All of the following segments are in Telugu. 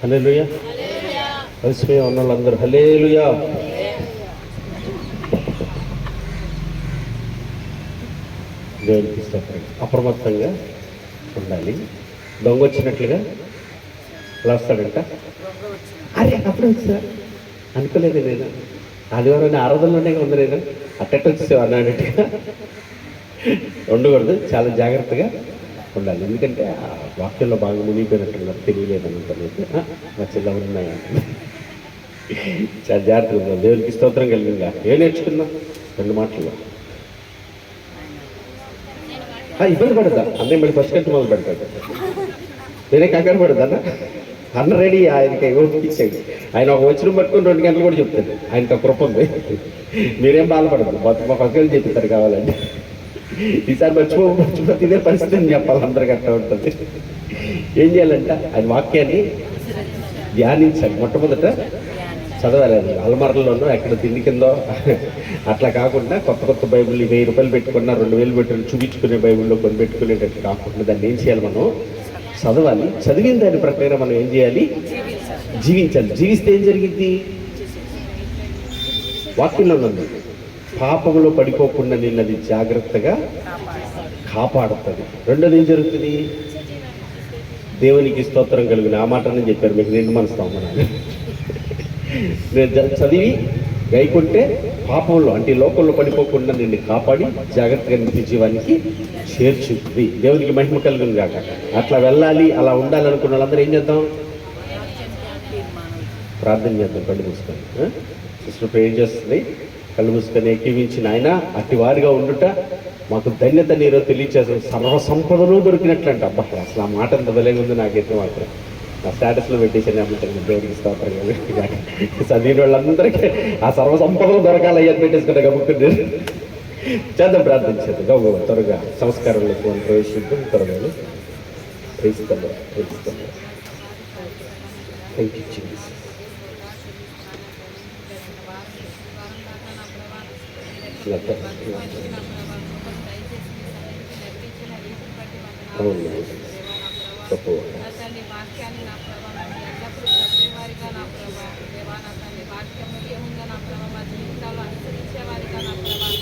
హల్లెలూయా. కలిసిపోయి ఉన్న వాళ్ళందరూ హల్లెలూయా. దేవునికి స్తోత్రం. అప్రమత్తంగా ఉండాలి. దొంగ వచ్చినట్లుగా వస్తాడంట. అరే అప్పుడు వచ్చా అనుకోలేదు నేను, ఆదివారం ఆరాధనలోనే ఉంది, నేను అట్టట్టు వచ్చేసావు అన్నట్టుగా ఉండకూడదు. చాలా జాగ్రత్తగా ఉండాలి. ఎందుకంటే ఆ వాక్యంలో బాగా మునిగిపోయినట్టున్నారు, తెలియలేదన్నట్టు మా చిల్లలు ఉన్నాయి. చాలా జాగ్రత్తగా ఉండాలి. దేవునికి స్తోత్రం కలిగిందా. ఏం నేర్చుకుందాం? 2 మాటలు. ఇబ్బంది పడదా అన్నయ్య? మళ్ళీ ఫస్ట్ కంటే మొదలు పెడతాడు. నేనే కంగారు పడదా అన్న రెడీ. ఆయనకి ఇచ్చేది ఆయన ఒక వచ్చిన పట్టుకుని 2 గంటలు కూడా చెప్తాడు. ఆయనకు ఒక కృప ఉంది. మీరేం బాధపడదు, మా పక్కన చెప్తారు కావాలండి. ఈసారి మర్చిపోతే ఇదే పరిస్థితి అని చెప్పాలి. అందరికీ అట్లా ఉంటుంది. ఏం చేయాలంట? ఆయన వాక్యాన్ని ధ్యానించాలి. మొట్టమొదట చదవాలి. అది అలమరలోనో ఎక్కడ తిండి కిందో అట్లా కాకుండా కొత్త కొత్త బైబిల్ 1000 రూపాయలు పెట్టుకున్నా 2000 పెట్టుకుని చూపించుకునే బైబిల్లో కొని పెట్టుకునేటట్టు కాకుండా దాన్ని ఏం చేయాలి? మనం చదవాలి. చదివిన దాని ప్రకారం మనం ఏం చేయాలి? జీవించాలి. జీవిస్తే ఏం జరిగింది? వాక్యంలో ఉంది, పాపంలో పడిపోకుండా నిన్నది జాగ్రత్తగా కాపాడుతుంది. రెండోది ఏం జరుగుతుంది? దేవునికి స్తోత్రం కలుగుని. ఆ మాటనే చెప్పారు మీకు, నిండు మనసుతో అమ్మనాన్ని. నేను చదివి గైకుంటే పాపంలో అంటే లోకంలో పడిపోకుండా నిన్ను కాపాడి జాగ్రత్తగా నిత్య జీవానికి చేర్చుతుంది. దేవునికి మహిమ కలుగును కాక. అట్లా వెళ్ళాలి, అలా ఉండాలనుకున్న వాళ్ళందరూ ఏం చేద్దాం? ప్రార్థన చేద్దాం. కళ్ళు మూసుకొని. సిస్టర్ ప్రేయర్ చేస్తుంది. కళ్ళు మూసుకొని ఏకీవించిన ఆయన అట్టి వారిగా ఉండుట మాకు ధన్యత నీరో తెలియచేస్తుంది. సర్వసంపదలు దొరికినట్లంట. అబ్బా, అసలు ఆ మాట ఎంత బలంగా ఉంది నాకైతే మాత్రం. ఆ స్టేటస్లో పెట్టేసాను అమ్మంటారు. దేవుడికి స్తోత్రం చదివిన వాళ్ళందరికీ ఆ సర్వసంపదలు దొరకాలయ్యని పెట్టేసుకుంటే గమ్ముకుంది. చేద్దాం, ప్రార్థించేది గౌరవ త్వరగా సంస్కారంలోకి ప్రవేశిద్దాం. త్వరగా క్రీస్తులో థ్యాంక్ యూ జీసస్. అవును, గొప్ప వాక్యాన్ని నా ప్రభావ ఎల్లప్పుడూ చదివేవారిగా నా ప్రభావ దేవా నా తల్లి వాక్యం ఏముందో నా ప్రభావ మా జీవితాల్లో అనుసరించేవారిగా నా ప్రభావ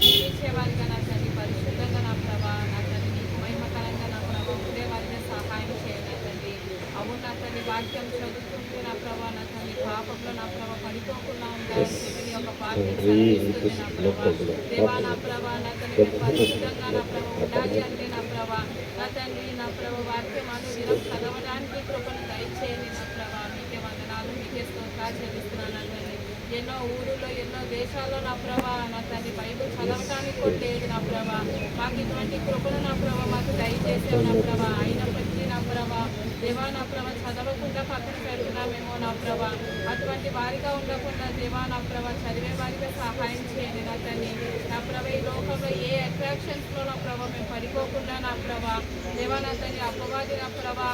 జీవించేవారిగా నా తల్లి పరిశుద్ధంగా నా ప్రభావ నా తల్లి నీకు మహిమకరంగా నా ప్రభావ ఉండేవారిగా సహాయం చేయాలి తండ్రి. అవును నా తల్లి వాక్యం చదువుతుంటే నా ప్రభావ నా తల్లి పాపంలో నా ప్రభావ పడిపోకుండా ఉండాలని చెప్పి ఒక వాక్యం చదివిస్తుంది నా ప్రభావ దేవా నా ప్రభావ నా తల్లి పరిశుద్ధంగా నా ప్రభావ ఉండాలి అంటే నా ప్రభావ నా తండ్రి నా ప్రభావ వాక్యం అనుదినం చదవడానికి కృపను దయచేయండి నా ప్రభావ. మీకే వందనాలు, మీకే స్తోత్రాలు చెల్లిస్తున్నాను నా తండ్రి. ఎన్నో ఊరులో ఎన్నో దేశాల్లో నా ప్రభావ నా తండ్రి బైబిల్ చదవటానికి కొట్టేది నా ప్రభావ. మాకు ఇటువంటి కృపను నా ప్రభావ మాకు దయచేసేవి నా ప్రభావ. అయినప్పటికీ నా ప్రభావ దేవా నా ప్రభావ చదవకుండా పక్కన పెడుతున్నామేమో నా ప్రభావ. అటువంటి వారిగా ఉండకుండా దేవా నా ప్రభావ చదివే వారిగా సహాయం చేయండి నా తండ్రి. నా ప్రభావ ఈ లోకంలో ఏ అట్రాక్షన్స్లో నా ప్రభావ మేము పడిపోకుండా నా ప్రభావ దేవా నా తండ్రి అపవాది నా ప్రభావ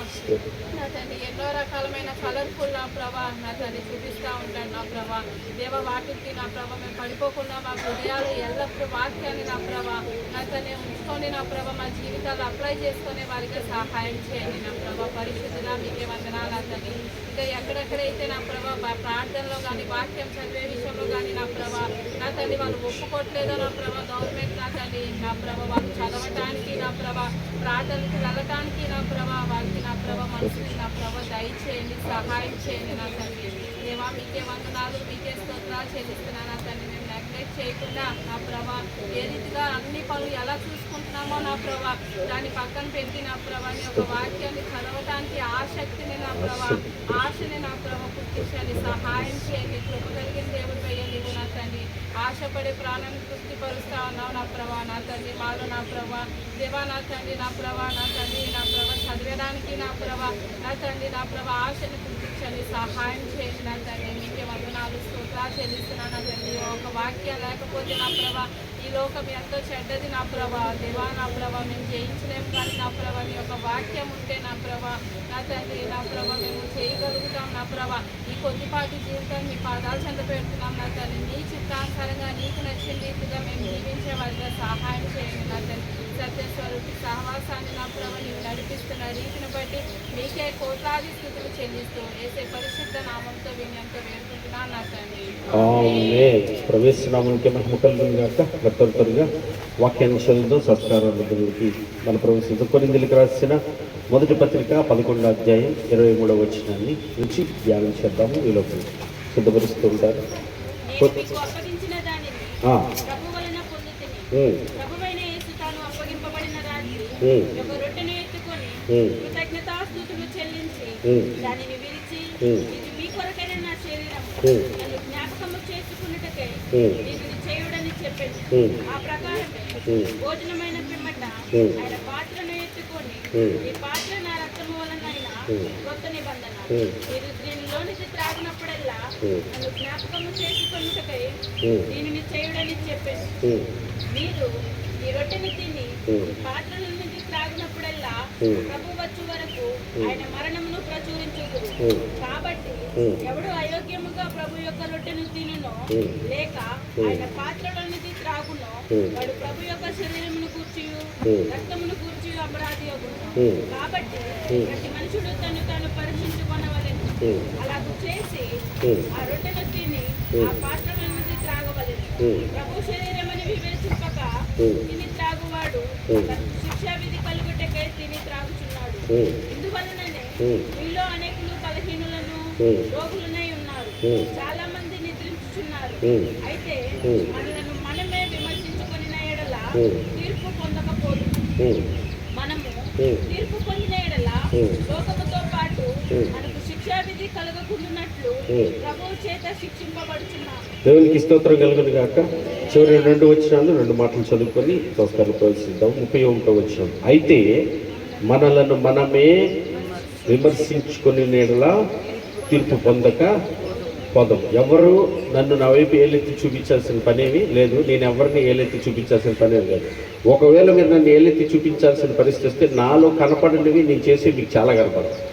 నా తండ్రి ఎన్నో రకాలమైన కలర్ఫుల్ నా ప్రభావ నా తండ్రి చూపిస్తూ ఉంటాడు నా ప్రభావ దేవ. వాటికి నా ప్రభావ మేము పడిపోకుండా మా హృదయాలు ఎల్లప్పుడూ వాక్యాన్ని నా ప్రభావ నా తండ్రి ఉంచుకొని నా ప్రభావ మా జీవితాలు అప్లై చేసుకునే వారికి సహాయం చేయండి నా ప్రభావ. పరిశుద్ధులా మీకే వందనాలు తండ్రి. ఇంకా ఎక్కడెక్కడైతే నా ప్రభావ ప్రార్థనలో కానీ వాక్యం చదివే విషయంలో కానీ నా ప్రభావ నా తండ్రి వాళ్ళు ఒప్పుకోవట్లేదో నా ప్రభావ గవర్నమెంట్ నా తండ్రి నా ప్రభావ వాళ్ళు చదవటానికి నా ప్రభావ ప్రార్థనకి వెళ్ళటానికి నా ప్రభావ వారికి నా ప్రభావ మనసుని నా ప్రభావ దయచేయండి, సహాయం చేయండి నా తండ్రి. దేవా మీకే వందనాలు, మీకే స్తోత్రాలు చెల్లిస్తున్నాను నా తండ్రి. మేము నెగ్లెక్ట్ చేయకుండా నా ప్రభావ ఏ రీతిగా అన్ని పనులు ఎలా చూసుకుంటున్నామో నా ప్రభావ దాన్ని పక్కన పెట్టి నా ప్రభాని ఒక వాక్యాన్ని చదవటానికి ఆసక్తిని నా ప్రభావ ఆశని నా ప్రభావ పుట్టించండి, సహాయం చేయండి. కృప కలిగిన దేవుడు వేయండి నా తండ్రి. ఆశపడే ప్రాణాన్ని తృప్తిపరుస్తా ఉన్నావు నా ప్రభావ నా తండ్రి. మాలో నా ప్రభావ దేవా నా తండ్రి నా ప్రభావ నా తండ్రి నా ప్రభావ చదివేదానికి నా ప్రభావ నా తండ్రి నా ప్రభావ ఆశని పుట్టించండి, సహాయం చేయండి నా తండ్రి. మీకే వందనాలు స్తోత్రాలు చెల్లిస్తున్నాను నా తండ్రి. ఒక వాక్యం లేకపోతే నా ప్రభావ ఈ లోకం ఎంతో చెడ్డది నా ప్రభా. దేవా నా ప్రభా మేము జయించలేము కానీ నా ప్రభా నీ యొక్క వాక్యం ఉంటే నా ప్రభా నా తండ్రి నా ప్రభా మేము చేయగలుగుతాం నా ప్రభా. ఈ కొద్దిపాటి జీవితాన్ని మీ పాదాలు చెంద పెడుతున్నాం నా తల్లి. నీ చిత్తానుసారంగా నీకు నచ్చిన రీతిగా మేము జీవించే వారిగా సహాయం చేయండి నా తల్లి. సత్యస్వరూపి సహవాసాన్ని నా ప్రభా నీవు నడిపిస్తున్న రీతిని బట్టి మీకే కోట్లాది స్థుతులు చెల్లిస్తూ వేసే పరిశుద్ధ నామంతో వినయంతో వేడుకుంటున్నాను నా తండ్రి. ప్రవేశనామానికి మహిమ కలుగును గాక. త్వరగా వాక్యాన్ని చదువుతూ సంస్కారాలకి మన ప్రవేశిస్తూ కొరింథీయులకు రాసిన మొదటి పత్రిక 11వ అధ్యాయం 23వ వచనాన్ని నుంచి ధ్యానం చేద్దాము. ఈ లోపల సిద్ధపరుస్తూ ఉంటారు. కృతజ్ఞతాస్తుతులు చెల్లించి దానిని విరిచి ఇది మీ కొరకైన నా శరీరం నన్ను జ్ఞాపకము చేసుకున్నటకై దీనిని చేయుడని చెప్పాను. ఆ ప్రకారమే భోజనమైన పిమ్మట ఆయన పాత్రను ఎత్తుకొని ఈ పాత్ర నా రక్తము వలనైనా కొత్త నిబంధన మీరు దీనిలోనికి త్రాగినప్పుడల్లా నన్ను జ్ఞాపకము చేసుకున్నటకై దీనిని చేయుడని చెప్పాను. మీరు ఈ రొట్టెని తిని ఈ పాత్రల నుంచి త్రాగినప్పుడల్లా ప్రభు వచ్చు వరకు ఆయన మరణమును ప్రచురించుదురు. కాబట్టి ఎవడు అయోగ్యముగా ప్రభు యొక్క రొట్టెను తినునో లేక ఆయన పాత్రలోనికి త్రాగునో వాడు ప్రభు యొక్క శరీరమును కూర్చియు రక్తమును కూర్చియు అపరాధి అగును. కాబట్టి ప్రతి మనుషుడు తాను పరీక్షించుకొనవలెను. అలాగూ చేసి ఆ రొట్టెను తిని ఆ పాత్రలో నుంచి త్రాగవలెను. ప్రభు శరీరమని వివేచింపక తిని త్రాగువాడు శిక్షా విధి కలుగుటకే తిని త్రాగుచున్నాడు. ఇందువలననే మీలో అనేకులు బలహీనులను రోగులనై ఉన్నారు, చాలా మంది నిద్రించుచున్నారు. అయితే మనలను మనమే విమర్శించుకొని ఎడల తీర్పు పొందకపోదు. మనము తీర్పు పొందిన ఎడల లోకముతో పాటు మనకు శిక్షా విధి కలగకుండానట్లు ప్రభువు చేత శిక్షింపబడుచున్నాము. దేవునికి స్తోత్రం కలుగును గాక. చివరి 2 వచనాలు 2 మాటలు చదువుకొని సంస్కారం ప్రవేశిద్దాం. 31వ వచనం, అయితే మనలను మనమే విమర్శించుకొని ఎడల తీర్పు పొందక పోదాం. ఎవరు నన్ను నా వైపు ఏలెత్తి చూపించాల్సిన పనేమి లేదు. నేను ఎవరిని ఏలెత్తి చూపించాల్సిన పనేమి లేదు. ఒకవేళ మీరు నన్ను ఏలెత్తి చూపించాల్సిన పరిస్థితి వస్తే నాలో కనపడినవి నేను చేసి మీకు చాలా కనపడతాయి.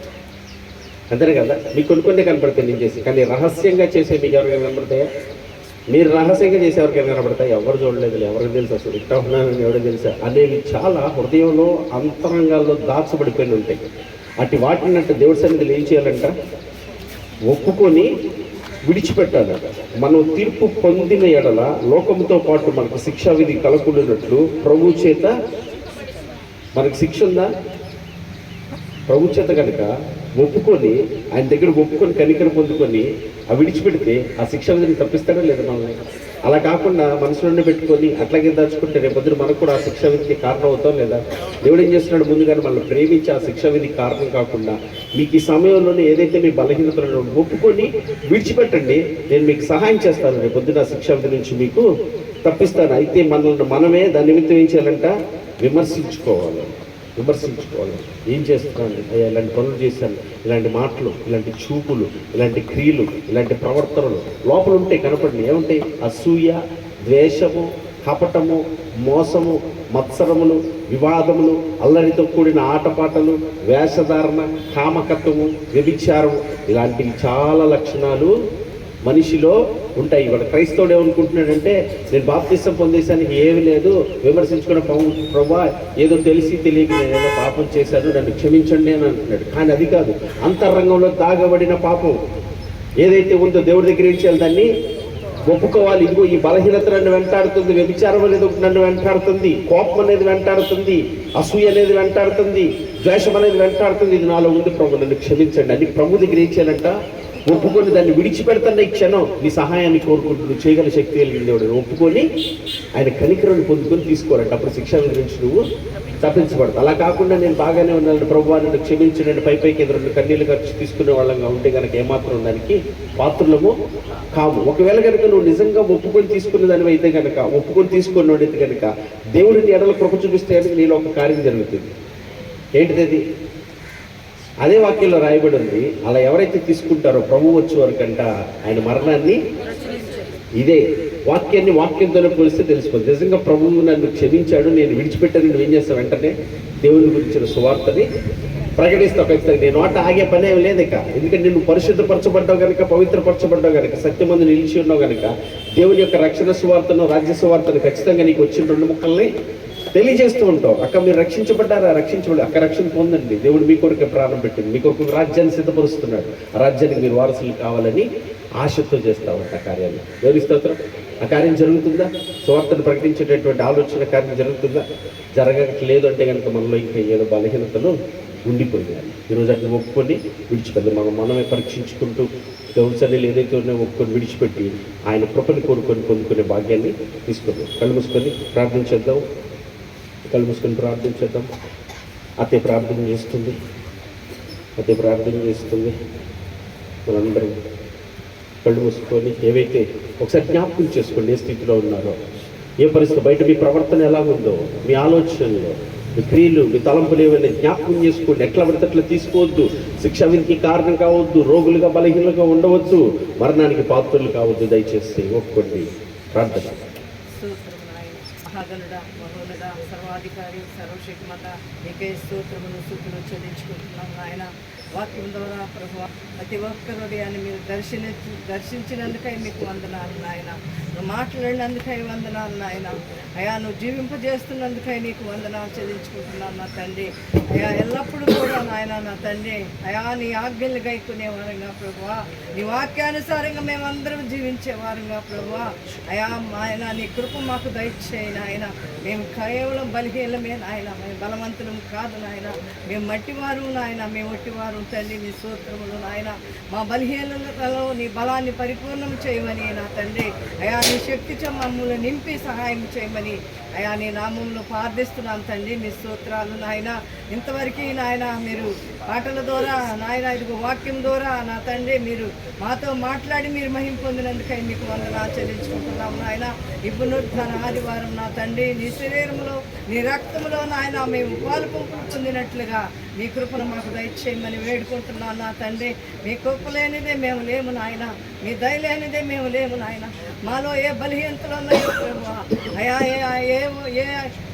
అంతేనే కదా, మీకు కొన్ని కనపడతాయి నేను చేసి. కానీ రహస్యంగా చేసే మీకు ఎవరికైనా కనపడతాయా? మీరు రహస్యంగా చేసే ఎవరికైనా కనపడతాయి? ఎవరు చూడలేదు, ఎవరికి తెలుసు అసలు ఇట్టా ఉన్నానని ఎవరికి తెలుసా అనేవి చాలా హృదయంలో అంతరంగాల్లో దాచబడిపోయి ఉంటాయి. అటు వాటిని అంటే దేవుడి సన్నిధిలో ఏం చేయాలంట? ఒప్పుకొని విడిచిపెట్టాలి. మనం తీర్పు పొందిన ఎడల లోకముతో పాటు మనకు శిక్షా విధి కలగకుండానట్లు ప్రభు చేత మనకు శిక్ష ఉందా? ప్రభు చేత కనుక ఒప్పుకొని ఆయన దగ్గర ఒప్పుకొని కనికరం పొందుకొని ఆ విడిచిపెడితే ఆ శిక్షా విధిని తప్పిస్తాడా లేదా మనల్ని? అలా కాకుండా మనసులోనే పెట్టుకొని అట్లాగే దాచుకుంటే రేపొద్దున మనకు కూడా ఆ శిక్షా విధికి కారణం అవుతాం లేదా? దేవుడు ఏం చేస్తున్నాడు? ముందుగానే మనల్ని ప్రేమించి ఆ శిక్షా విధికి కారణం కాకుండా మీకు ఈ సమయంలోనే ఏదైతే మీ బలహీనతలను ఒప్పుకొని విడిచిపెట్టండి, నేను మీకు సహాయం చేస్తాను, రేపొద్దున ఆ శిక్షా విధి నుంచి మీకు తప్పిస్తాను. అయితే మనల్ని మనమే దాని నిమిత్తం ఏం చేయాలంట? విమర్శించుకోవాలి. ఏం చేస్తున్నాను? అయ్యా ఇలాంటి పనులు చేశాను, ఇలాంటి మాటలు, ఇలాంటి చూపులు, ఇలాంటి క్రియలు, ఇలాంటి ప్రవర్తనలు లోపల ఉంటాయి, కనపడినాయి. ఏముంటాయి? అసూయ, ద్వేషము, కపటము, మోసము, మత్సరములు, వివాదములు, అల్లరితో కూడిన ఆటపాటలు, వేషధారణ, కామకత్వము, వ్యభిచారము, ఇలాంటివి చాలా లక్షణాలు మనిషిలో ఉంటాయి. ఇవాళ క్రైస్తవుడు ఏమనుకుంటున్నాడంటే నేను బాప్తిసం పొందేశానికి ఏమీ లేదు, విమర్శించుకున్న ప్రభా ఏదో తెలిసి తెలియక నేను ఏదో పాపం చేశాను, నన్ను క్షమించండి అని అంటున్నాడు. కానీ అది కాదు, అంతరంగంలో దాగబడిన పాపం ఏదైతే ఉందో దేవుడి దగ్గర ఏం చేయాలి? దాన్ని ఒప్పుకోవాలి. ఇదిగో ఈ బలహీనత నన్ను వెంటాడుతుంది, వ్యభిచారం అనేది నన్ను వెంటాడుతుంది, కోపం అనేది వెంటాడుతుంది, అసూయ అనేది వెంటాడుతుంది, ద్వేషం అనేది వెంటాడుతుంది, ఇది నాలో ఉంది ప్రభు, నన్ను క్షమించండి అని ప్రభు దగ్గర ఏం చేయాలంట? ఒప్పుకొని దాన్ని విడిచిపెడతాను. ఈ క్షణం నీ సహాయాన్ని కోరుకుంటూ చేయగల శక్తి కలిగిన దేవుడు ఒప్పుకొని ఆయన కనికరాన్ని పొందుకొని తీసుకోవాలంటే అప్పుడు శిక్ష నుంచి నువ్వు తప్పించబడతావు. అలా కాకుండా నేను బాగానే ఉన్నాను ప్రభు నన్ను క్షమించండి పైకి ఎదురు కన్నీళ్ళు ఖర్చు తీసుకునే వాళ్ళంగా ఉంటే కనుక ఏమాత్రం దానికి పాత్రలము కాము. ఒకవేళ కనుక నువ్వు నిజంగా ఒప్పుకొని తీసుకునే దానివి అయితే కనుక, ఒప్పుకొని తీసుకున్నవాడైతే కనుక దేవుడిని ఎడల కృప చూపిస్తే కనుక నీలో ఒక కార్యం జరుగుతుంది. ఏంటిది అది? అదే వాక్యంలో రాయబడి ఉంది. అలా ఎవరైతే తీసుకుంటారో ప్రభు వచ్చే వరకంట ఆయన మరణాన్ని, ఇదే వాక్యంతోనే పోలిస్తే తెలిసిపోతుంది. నిజంగా ప్రభువు నన్ను క్షమించాడు, నేను విడిచిపెట్టాను, నువ్వు ఏం చేస్తావు? వెంటనే దేవుని గురించిన సువార్తని ప్రకటిస్తావు ఖచ్చితంగా. నేను నోట ఆగే పని ఏమి లేదు ఇక. ఎందుకంటే నువ్వు పరిశుద్ధపరచబడ్డావు కనుక, పవిత్రపరచబడ్డావు కనుక, సత్యమందు నిలిచి ఉన్నావు కనుక, దేవుని యొక్క రక్షణ సువార్తను, రాజ్య సువార్తను ఖచ్చితంగా నీకు వచ్చిన 2 ముక్కల్ని తెలియజేస్తూ ఉంటావు. అక్క మీరు రక్షించబడ్డారా? రక్షించబడి అక్క రక్షణ పొందండి. దేవుడు మీ కొరకు ప్రాణం పెట్టింది, మీ కొరకు రాజ్యాన్ని సిద్ధపరుస్తున్నాడు. ఆ రాజ్యానికి మీరు వారసులు కావాలని ఆశతో చేస్తూ ఉంటా కార్యాన్ని. దేవుని స్తోత్రం. ఆ కార్యం జరుగుతుందా? సువార్తను ప్రకటించేటటువంటి ఆలోచన కార్యం జరుగుతుందా? జరగట్లేదు అంటే కనుక మనలో ఇంకా ఏదో బలహీనతలు ఉండిపోయాయి. ఈరోజు అట్లా ఒప్పుకొని విడిచిపెట్టి మనమే పరీక్షించుకుంటూ దేవుడి సన్నిధిలో ఏదైతే ఉన్నాయో ఒప్పుకొని విడిచిపెట్టి ఆయన కృపను కోరుకొని పొందుకునే భాగ్యాన్ని తీసుకుందాం. కళ్ళు మూసుకొని ప్రార్థించేద్దాం. కళ్ళు మూసుకొని ప్రార్థించేద్దాం. అతే ప్రార్థన చేస్తుంది, అతే ప్రార్థన చేస్తుంది. మనందరం కళ్ళు మూసుకొని ఏవైతే ఒకసారి జ్ఞాపకం చేసుకోండి, ఏ స్థితిలో ఉన్నారో, ఏ పరిస్థితి, బయట మీ ప్రవర్తన ఎలా ఉందో, మీ ఆలోచనలో, మీ క్రియలు, మీ తలంపులు ఏమైనా జ్ఞాపకం చేసుకోండి. ఎట్లా పడితే అట్లా తీసుకోవద్దు. శిక్ష విధికి కారణం కావద్దు. రోగులుగా బలహీనంగా ఉండవద్దు. మరణానికి పాత్రలు కావద్దు. దయచేసి ఒప్పుకోండి. ప్రార్థన. మహాగణుడ, మహోన్నత, సర్వాధికారి, సర్వశక్తిమత నీకే స్తోత్రములు స్తుతులు చెల్లించుకుంటున్నాం నాయన. వాక్యం ద్వారా ప్రభువా ప్రతి ఒక్క హృదయాన్ని మీరు దర్శించినందుకై మీకు వందనాలు నాయన. నువ్వు మాట్లాడినందుకై వందనాలు నాయన. అయా నువ్వు జీవింపజేస్తున్నందుకై నీకు వందనాలు చెల్లించుకుంటున్నాను నా తండ్రి. అయా ఎల్లప్పుడూ కూడా నాయన నా తండ్రి అయా నీ ఆజ్ఞలు గైకునే వారంగా ప్రభువా, నీ వాక్యానుసారంగా మేమందరం జీవించే వారంగా ప్రభువా. అయా ఆయన నీ కృప మాకు దయచేయి నాయన. మేము కేవలం బలహీనమే నాయన, మేము బలవంతులం కాదు నాయన. మేము మట్టివారు నాయన, మేము ఒట్టివారు తండ్రి. నీ స్తోత్రములు నాయన. మా బలహీనతలో నీ బలాన్ని పరిపూర్ణం చేయమని నా తండ్రి అయా నీ శక్తితో మమ్మల్ని నింపి సహాయం చేయమని అయా నీ నామంలో ప్రార్థిస్తున్నాను తండ్రి. నీ స్తోత్రాలు నాయన. ఇంతవరకు నాయన మీరు పాటల ద్వారా నాయన ఇదిగో వాక్యం ద్వారా నా తండ్రి మీరు మాతో మాట్లాడి మీరు మహిమ పొందినందుకై మీకు వందనాలు చెల్లించుకుంటున్నాం నాయన. ఇప్పుడు తన ఆదివారం నా తండ్రి నీ శరీరంలో నీ రక్తంలో నాయన మేము పాలు పంపులు పొందినట్లుగా మీ కృపను మాకు దయచేయమని వేడుకుంటున్నాను నా తండ్రి. మీ కృప లేనిదే మేము లేము నాయన, మీ దయ లేనిదే మేము లేము నాయన. మాలో ఏ బలహీనతలు ఉన్నాయో ప్రభువా అయా ఏ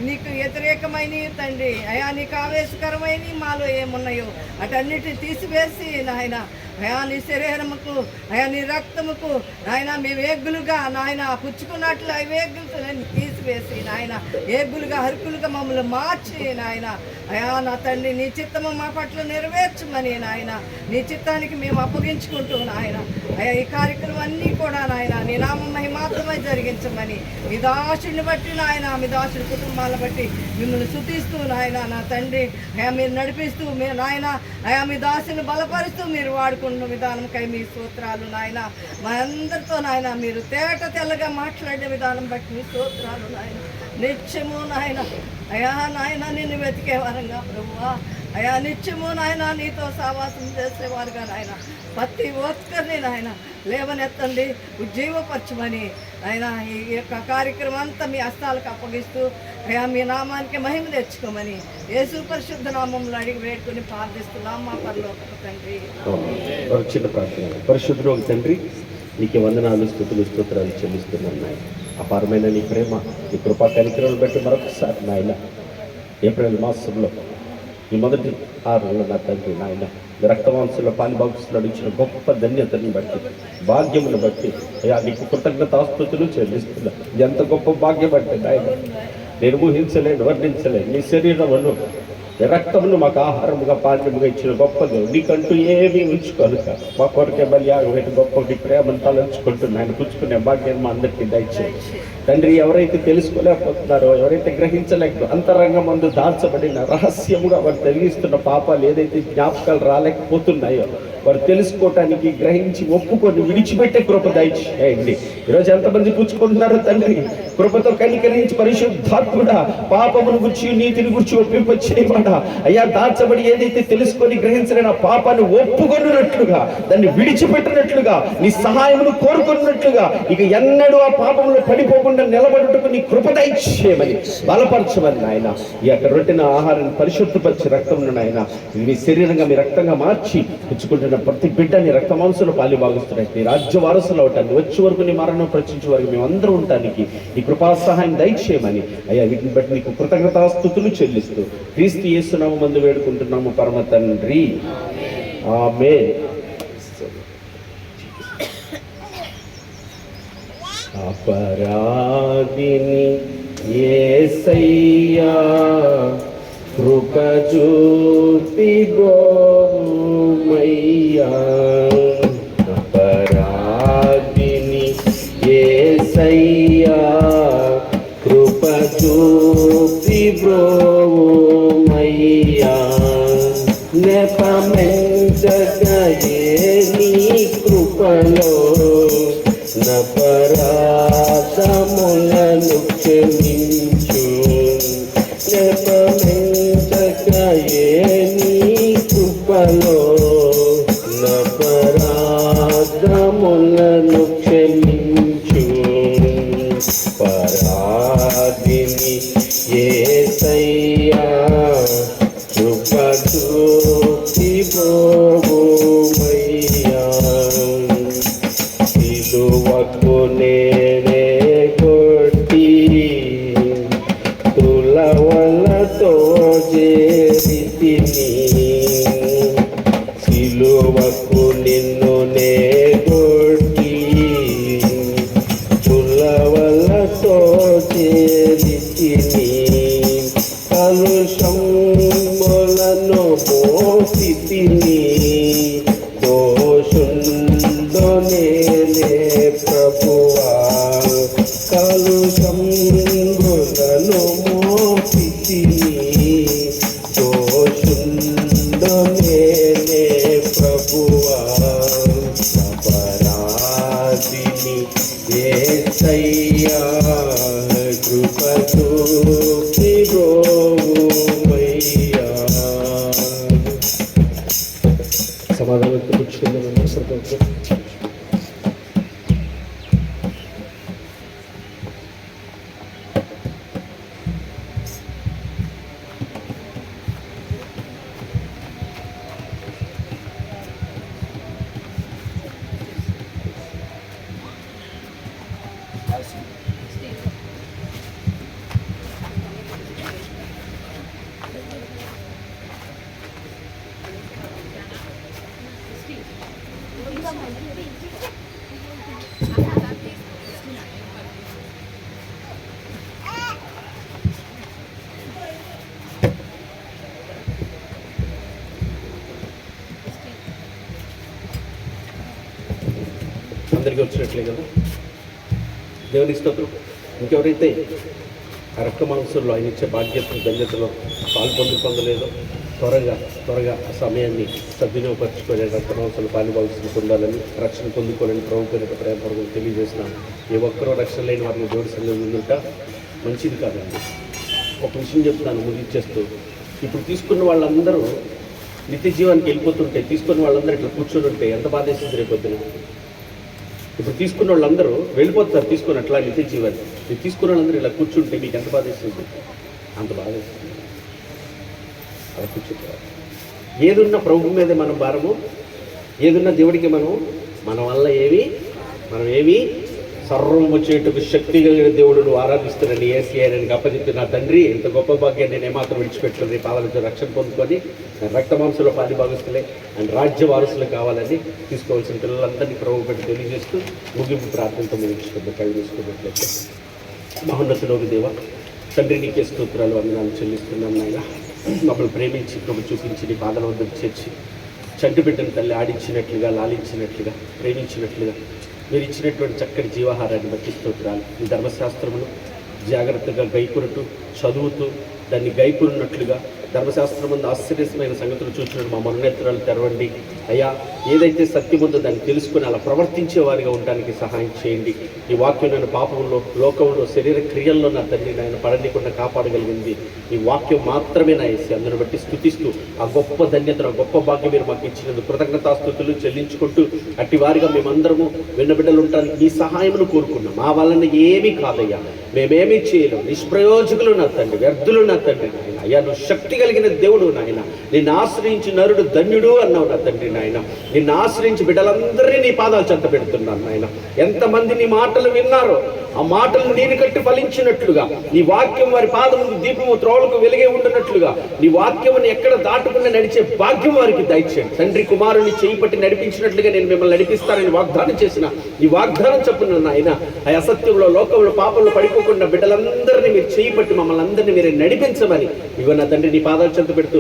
నీకు వ్యతిరేకమైన తండ్రి అయా నీకు ఆవేశకరమైన మాలో ఏమున్నాయో అటన్నిటిని తీసివేసి నాయన అయా నీ శరీరముకు అయా నీ రక్తముకు నాయన మేము ఏగులుగా నాయన పుచ్చుకున్నట్లు అవి ఏగులు తీసివేసి నాయన ఏగులుగా హరుకులుగా మమ్మల్ని మార్చి నాయన అయా నా తండ్రి నీ చిత్తము మా పట్ల నెరవేర్చమని నాయన నీ చిత్తానికి మేము అప్పగించుకుంటూ నాయన అయా ఈ కార్యక్రమం అన్నీ కూడా నాయన నీ నామం మహిమాత్రమై జరిగించమని మీ దాసుని బట్టి నాయన మీ దాసుడి కుటుంబాలను బట్టి మిమ్మల్ని స్తుతిస్తూ నాయన నా తండ్రి అయా మీరు నడిపిస్తూ మీ నాయన అయా మీ దాసుని బలపరుస్తూ మీరు వాడుకుంటున్న విధానంకై మీ స్తోత్రాలు నాయన. మా అందరితో నాయన మీరు తేట తెల్లగా మాట్లాడే విధానం బట్టి మీ స్తోత్రాలు నాయన. నిత్యము నాయన అయా నాయన నిన్ను వెతికే వారంగా ప్రభువా అయా నిత్యము నాయన నీతో సావాసం చేసేవారుగా నాయన ప్రతి ఒక్కరిని నాయన లేవనెత్తండి, ఉజ్జీవపరచమని ఆయన ఈ యొక్క కార్యక్రమం అంతా మీ హస్తాలకు అప్పగిస్తూ అయా మీ నామానికి మహిమ తెచ్చుకోమని యేసు పరిశుద్ధ నామంలో అడిగి వేడుకొని ప్రార్థిస్తున్నాం మా పరలోకపు తండ్రి. చిన్న ప్రార్థన. పరిశుద్ధుడు ఒక తండ్రి నీకు వందనాలు స్తుతులు స్తోత్రాలు చెల్లిస్తున్నాను నాయన. అపారమైన నీ ప్రేమ నీ కృపా కార్యక్రమాలు బట్టి మరొకసారి నాయన ఏప్రిల్ మాసంలో ఈ మొదటి 6 నెలలు నా తండ్రి నాయన రక్తమాంసంలో పాలిభాగస్తులు ఇచ్చిన గొప్ప ధన్యతని బట్టి భాగ్యమును బట్టి అయ్యా నీకు కృతజ్ఞతాస్తుతులు చెల్లిస్తున్నా. ఎంత గొప్ప భాగ్యం అంటే నాయన నేను ఊహించలేను, వర్ణించలేను. నీ శరీరమును రక్తమును మాకు ఆహారముగా పానీయముగా ఇచ్చిన గొప్పది నీకంటూ ఏమీ ఉంచుకోను మా కొరకే బలియాగమైన గొప్ప నీ ప్రేమను తలంచుకుంటున్నా. ఆయన పుచ్చుకునే భాగ్యాన్ని మా అందరికీ దయచేయండి తండ్రి. ఎవరైతే తెలుసుకోలేకపోతున్నారో, ఎవరైతే గ్రహించలేకపో అంతరంగం ముందు దాల్చబడిన రహస్యముగా వారు తెలిగిస్తున్న పాపాలు ఏదైతే జ్ఞాపకాలు రాలేకపోతున్నాయో వారు తెలుసుకోవటానికి గ్రహించి ఒప్పుకొని విడిచిపెట్టే కృప దయచేయండి. ఈరోజు ఎంతమంది పుచ్చుకుంటున్నారో తండ్రి కృపతో కనికరించి పరిశుద్ధాత్ముడా పాపమును గురించి నీతిని గురించి ఒప్పింప చేయబడ అయ్యా దాచబడి ఏదైతే తెలుసుకొని గ్రహించలేని పాపాన్ని ఒప్పుకొన్నట్లుగా దాన్ని విడిచిపెట్టినట్లుగా నీ సహాయమును కోరుకున్నట్లుగా ఇక ఎన్నడూ ఆ పాపంలో పడిపోకుండా నిలబడుటకు నీ కృప దయచేయమని బలపరచమని నాయన. ఈ యొక్క రొట్టెన ఆహారాన్ని పరిశుద్ధపరిచి రక్తం నాయన మీ శరీరంగా మీ రక్తంగా మార్చి పుచ్చుకుంటున్న వింటున్న ప్రతి బిడ్డని రక్తమాంసంలో పాలి భావిస్తున్నాయి. నీ రాజ్య వారసులు అవటానికి వచ్చే వరకు నీ మరణం ప్రచురించే వరకు మేమందరం ఉండటానికి నీ కృపా సహాయం దయచేయమని అయ్యా వీటిని బట్టి నీకు కృతజ్ఞతాస్తుతులు చెల్లిస్తూ క్రీస్తు యేసునామమున మందు వేడుకుంటున్నాము పరమ తండ్రి. ఆమేన్. అపరాధిని యేసయ్యా కృప చూపి బ్రోమయ్యా. అపరాధిని యేసయ్యా కృప చూపి బ్రోమయ్యా. నెపమెంచగయే నీ కృపలో నపరాధములను క్షమించు. నెపమెంచగయే నీ కృపలో నపరాధములను క్షమించు. పరాధిని యేసయ్యా కృప చూపి బ్రోమయ్యా. సిలువకు నేనే కొట్టి తులవలతో చేరితిని. సిలువకు నిన్ను నే కొట్టి తులవలతో చేరితిని. కలుషములను మోసితిని. దోషుండో నేనే ప్రభువా. కలుషములను మోసితిని. దోషుండో నేనే ప్రభువా. అపరాధిని యేసయ్యా కృప చూపి బ్రోమయ్యా. సమాధానంతో కూర్చుకుందాం. అందరికీ వచ్చినట్లే కదా. దేవుని స్తోత్రం. ఇంకెవరైతే ఆ రక్త మాంసంలో ఆయన ఇచ్చే బాధ్యతలు ధన్యతలో పొందలేదో త్వరగా ఆ సమయాన్ని సద్వినియోగపరచుకొని రక్త మాంసాలు పాలుభావిస్తులు పొందాలని, రక్షణ పొందుకోవాలని ప్రభు పేరిట ప్రేమపూర్వకం తెలియజేస్తున్నాను. ఏ ఒక్కరూ రక్షణ లేని వారిని దేవుడి సన్నిధిలో ముందుంట మంచిది కాదండి. ఒక విషయం చెప్తాను ముగించేస్తూ, ఇప్పుడు తీసుకున్న వాళ్ళందరూ నిత్య జీవానికి వెళ్ళిపోతుంటే, తీసుకున్న వాళ్ళందరూ ఇట్లా కూర్చొని ఉంటే ఎంత బాధేస్తుంది రేపొద్దున. ఇప్పుడు తీసుకున్న వాళ్ళందరూ వెళ్ళిపోతారు తీసుకుని అట్లా నిత్య జీవాన్ని. మీరు తీసుకున్న వాళ్ళందరూ ఇలా కూర్చుంటే మీకు ఎంత బాధేస్తుంది? అంత బాధేస్తుంది. అలా కూర్చుంటారు. ఏదున్న ప్రభు మీదే మన భారము, ఏదున్న దేవుడికి మన వల్ల మనం ఏమి సర్వం వచ్చేటకు శక్తి కలిగిన దేవుడు నువ్వు ఆరాధిస్తున్నాను ఏసీఐని అప్పచెప్తి. నా తండ్రి ఇంత గొప్ప భాగ్యాన్ని నేను ఏమాత్రం విడిచిపెట్టుకుని నీ పాదాలతో రక్షణ పొందుకొని రక్త మాంసంలో పాలి భాగస్తులే అండ్ రాజ్య వారసులు కావాలని తీసుకోవాల్సిన పిల్లలందరినీ ప్రభు పెట్టి తెలియజేస్తూ ముగింపు ప్రార్థనతో ముగించుకుంటూ కవి తీసుకున్నట్లయితే. మహోన్నతులోకి దేవ తండ్రి నీకే స్తోత్రాలు వందనాలు చెల్లిస్తున్నాం నాయన. మమ్మల్ని ప్రేమించి ప్రభు చూపించి నీ పాదాల వద్దకు చేర్చి చంటి బిడ్డను తల్లి ఆడించినట్లుగా, లాలించినట్లుగా, ప్రేమించినట్లుగా మీరు ఇచ్చినటువంటి చక్కటి జీవాహారాన్ని బట్టి స్తోత్రాలు. ఈ ధర్మశాస్త్రమును జాగ్రత్తగా గైకొనుటూ చదువుతూ దాన్ని గైకొన్నట్లుగా ధర్మశాస్త్రం ముందు ఆశ్చర్యమైన సంగతులు చూసినట్టు మా మనోనేత్రాలు తెరవండి అయ్యా. ఏదైతే సత్యం ఉందో దాన్ని తెలుసుకుని అలా ప్రవర్తించే వారిగా ఉండడానికి సహాయం చేయండి. ఈ వాక్యం నన్ను పాపంలో, లోకంలో, శరీర క్రియల్లో నా తండ్రి నాయన పడనీకుండా కాపాడగలిగింది ఈ వాక్యం మాత్రమే నా యేసు. అందును బట్టి స్తుతిస్తూ ఆ గొప్ప ధన్యతను, గొప్ప భాగ్యం మీరు మాకు ఇచ్చినందుకు కృతజ్ఞతాస్తుతులు చెల్లించుకుంటూ అట్టి వారిగా మేమందరము విన్నబిడ్డలు ఉండడానికి మీ సహాయమును కోరుకున్నాం. మా వలన ఏమీ కాదయ్యా, మేమేమీ చేయలేం, నిష్ప్రయోజకులు నా తండ్రి, వ్యర్థులు నా తండ్రి. అయ్యా నువ్వు శక్తి కలిగిన దేవుడు నాయన, నిన్ను ఆశ్రయించి నరుడు ధన్యుడు అన్నావు నా తండ్రి నాయన. నిన్ను ఆశ్రయించి బిడ్డలందరినీ నీ పాదాలు చెంత పెడుతున్నాను నాయన. ఎంతమంది నీ మాటలు విన్నారో ఆ మాటలు నీరు కట్టి ఫలించినట్లుగా, నీ వాక్యం వారి పాదములకు దీపము త్రోవలకు వెలిగే ఉంటున్నట్లుగా, నీ వాక్యమును ఎక్కడ దాటకుండా నడిచే భాగ్యం వారికి దయచేయండి తండ్రి. కుమారుని చేయి పట్టి నడిపించినట్లుగా నేను మిమ్మల్ని నడిపిస్తానని వాగ్దానం చేసిన ఈ వాగ్దానం చెప్పున నాయన, ఆ అసత్యంలో లోకంలో పాపంలో పడిపోకుండా బిడ్డలందరినీ మీరు చేయి పట్టి మమ్మల్ని అందరినీ మీరే నడిపించమని ఇగో నా తండ్రి నీ పాదాలు చెంత పెడుతూ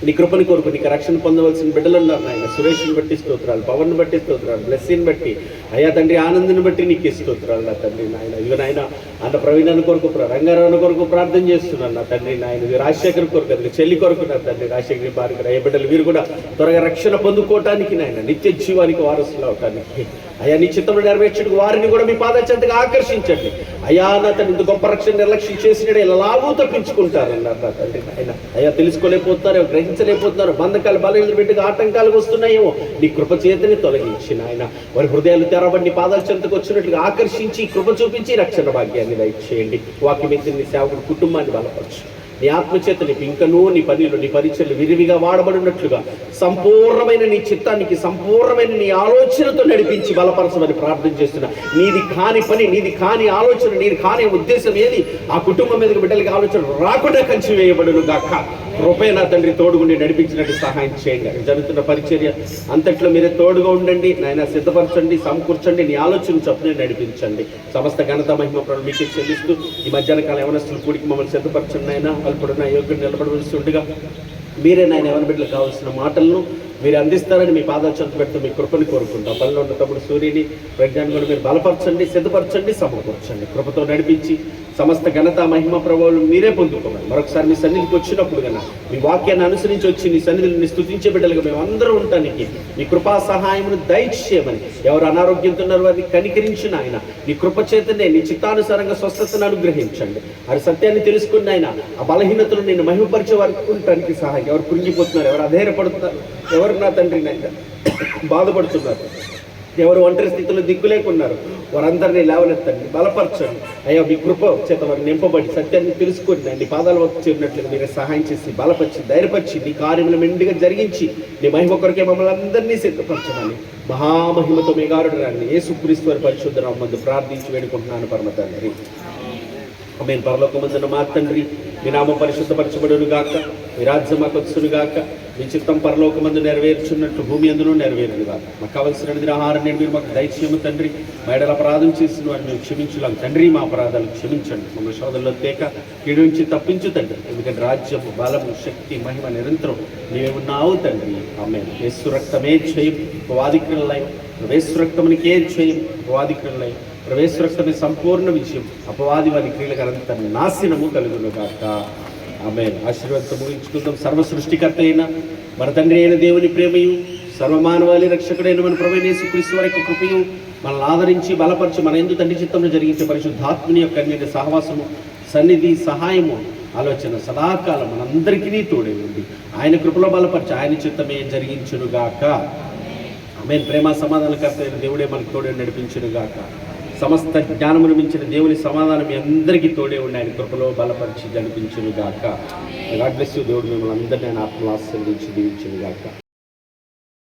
నీ కృపని కోరుకు నీకు రక్షణ పొందవలసిన బిడ్డలు ఉన్నారు నాయన. సురేష్ని బట్టి స్తోత్రాలు, పవన్ బట్టి స్తోత్రాలు, బ్లెస్సీని బట్టి అయ్యా తండ్రి, ఆనందని బట్టి నీకు స్తోత్రాలు నా తండ్రి నాయన. ఇవి నాయన అన్న ప్రవీణాన్ని కొరకు, రంగారావు కొరకు ప్రార్థన చేస్తున్నాను నా తండ్రి నాయన. ఇది రాజశేఖర్ కొరకు, అది చెల్లి కొరకు నా తండ్రి, రాజశేఖర్ భార్య అయ్యా బిడ్డలు వీరు కూడా త్వరగా రక్షణ పొందుకోవటానికి నాయన, నిత్య జీవానికి వారసులు అవటానికి అయ్యా నీ చిత్తంలో నెరవేర్చడానికి వారిని కూడా మీ పాద చెంతగా ఆకర్షించండి అయ్యా. నా తండ్రి ఇంత గొప్ప రక్షణ నిర్లక్ష్యం చేసినట్టు ఇలా లాభం తప్పించుకుంటారన్నారు నా తండ్రి నాయన. అయ్యా తెలుసుకోలేకపోతున్నారు, గ్రహించలేకపోతున్నారు, బంధకాలు బలహీనలు పెట్టుగా ఆటంకాలు వస్తున్నాయేమో నీ కృప చేతని తొలగించి నాయన వారి హృదయాలు తెరవబడి నీ పాదాల చెంతకు వచ్చినట్లుగా ఆకర్షించి కృప చూపించి రక్షణ భాగ్యాన్ని దయచేయండి. వాక్యం ఎత్తి నీ సేవకుడు కుటుంబాన్ని బలపరచు. నీ ఆత్మచేత నీకు ఇంకనూ నీ పనిలో నీ పరిచయలు విరివిగా వాడబడినట్లుగా సంపూర్ణమైన నీ చిత్తానికి, సంపూర్ణమైన నీ ఆలోచనతో నడిపించి బలపరచమని ప్రార్థన చేస్తున్నా. నీది కాని పని, నీది కాని ఆలోచన, నీది కాని ఉద్దేశం ఏది ఆ కుటుంబం మీదకి బిడ్డలకి ఆలోచన రాకుండా కంచి వేయబడును గాక. కృపే నా తండ్రి తోడుగుండి నడిపించినట్టు సహాయం చేయండి. జరుగుతున్న పరిచర్య అంతట్లో మీరే తోడుగా ఉండండి నాయన. సిద్ధపరచండి, సమకూర్చండి, నీ ఆలోచన చొప్పునే నడిపించండి. సమస్త ఘనత మహిమ మీకు చెల్లిస్తూ ఈ మధ్యాహ్న కాలం యవనస్తుల కూడికి మమ్మల్ని సిద్ధపరచండి నాయన. అల్పుడున్న యోగ్యుడు నిలబడవలసిందిగా మీరే నాయన యవన బిడ్డలకు కావాల్సిన మాటలను మీరు అందిస్తారని మీ పాదాలు చెంత పెడుతూ మీ కృపని కోరుకుంటాం. పనిలో ఉన్న తమ్ముడు సూర్యుని ప్రజ్ఞాన్ని కూడా మీరు బలపరచండి, సిద్ధపరచండి, సమకూర్చండి. కృపతో నడిపించి సమస్త ఘనత మహిమ ప్రభావాలు మీరే పొందుకోవాలి. మరొకసారి మీ సన్నిధికి వచ్చినప్పుడు కన్నా మీ వాక్యాన్ని అనుసరించి వచ్చి నీ సన్నిధిని స్తుతించే బిడ్డలుగా మేము అందరూ ఉండటానికి నీ కృపా సహాయమును దయచేయమని, ఎవరు అనారోగ్యంతో ఉన్నారో వారిని కనికరించిన ఆయన నీ కృప చేతనే నీ చిత్తానుసారంగా స్వస్థతను అనుగ్రహించండి. అది సత్యాన్ని తెలుసుకున్న ఆయన ఆ బలహీనతలు నేను మహిమపరిచే వారికి ఉండటానికి సహాయం. ఎవరు కృంగిపోతున్నారు, ఎవరు అధైర్యపడుతున్నారు, ఎవరు నా తండ్రి నాయన బాధపడుతున్నారు, ఎవరు ఒంటరి స్థితిలో దిక్కు లేకున్నారు, వారందరినీ లేవనెత్తండి, బలపరచండి అయ్యా. మీ కృప చేత వారు నింపబడి సత్యాన్ని తెలుసుకొని నీ పాదాలు వరకు చేరినట్లుగా మీరే సహాయం చేసి బలపరిచి ధైర్యపరిచి నీ కార్యములు మెండుగా జరిగించి నీ మహిమ కొరకే మమ్మల్ని అందరినీ సిద్ధపరచమని మహామహిమతో మేఘారుడు రాని యేసుక్రీస్తు వారి పరిశుద్ధ నామమున ప్రార్థించి వేడుకుంటున్నాను పరమ తండ్రి. ఆమేన్. పరలోకమందున్న మా తండ్రి, మీ నామం పరిశుద్ధపరచబడును గాక, మీ రాజ్యం మాకు వచ్చును గాక, మీ చిత్తం పరలోకమందు నెరవేర్చున్నట్లు భూమి అందును నెరవేరును గాక. మాకు కావలసిన ఆహారం నేను మీరు మాకు దయచేయము తండ్రి. మా ఎడల అపరాధం చేసిన వారిని మేము క్షమించులాగా తండ్రి, మా అపరాధాలు క్షమించండి. మమ్మల్ని శోధనలో తేక కీడు నుంచి తప్పించు తండ్రి. ఎందుకంటే రాజ్యము, బలము, శక్తి, మహిమ నిరంతరం నీవే ఉన్నావు తండ్రి. ఆమేన్. యేసు రక్తమే చేయం అపవాదిక్రియలయం, యేసు రక్తమునికే చేయం అపవాదిక్రియలయం, యేసు రక్తమే సంపూర్ణ విజయం, అపవాది వారి క్రియలకు అనంత నాశనము కలుగును గాక. ఆమేన్. ఆశీర్వాదంతో ముగించుకుందాం. సర్వ సృష్టికర్త అయిన మన తండ్రి అయిన దేవుని ప్రేమయు, సర్వమానవాళి రక్షకుడైన మన ప్రభువైన యేసుక్రీస్తు వారి యొక్క కృపయు, మనల్ని ఆదరించి బలపరిచి మన యందు తండ్రి చిత్తంలో జరిగించే పరిశుద్ధాత్మని యొక్క అన్యోన్య సహవాసము, సన్నిధి, సహాయము, ఆలోచన సదాకాలం మనందరికీ తోడే ఉంది. ఆయన కృపలో బలపరిచి ఆయన చిత్తమే జరిగించునుగాక. ఆమేన్. ప్రేమ సమాధానకర్త అయిన దేవుడే మనకు తోడే నడిపించునుగాక. సమస్త జ్ఞానమును మించిన దేవుని సమాధానం మీ అందరికీ తోడే ఉండి ఆయన కృపలో బలపరిచి జరిపించునుగాక. God bless you. దేవుడు మిమ్మల్ని అందరినీ ఆయన ఆత్మలో ఆశీర్వదించి దీవించునుగాక.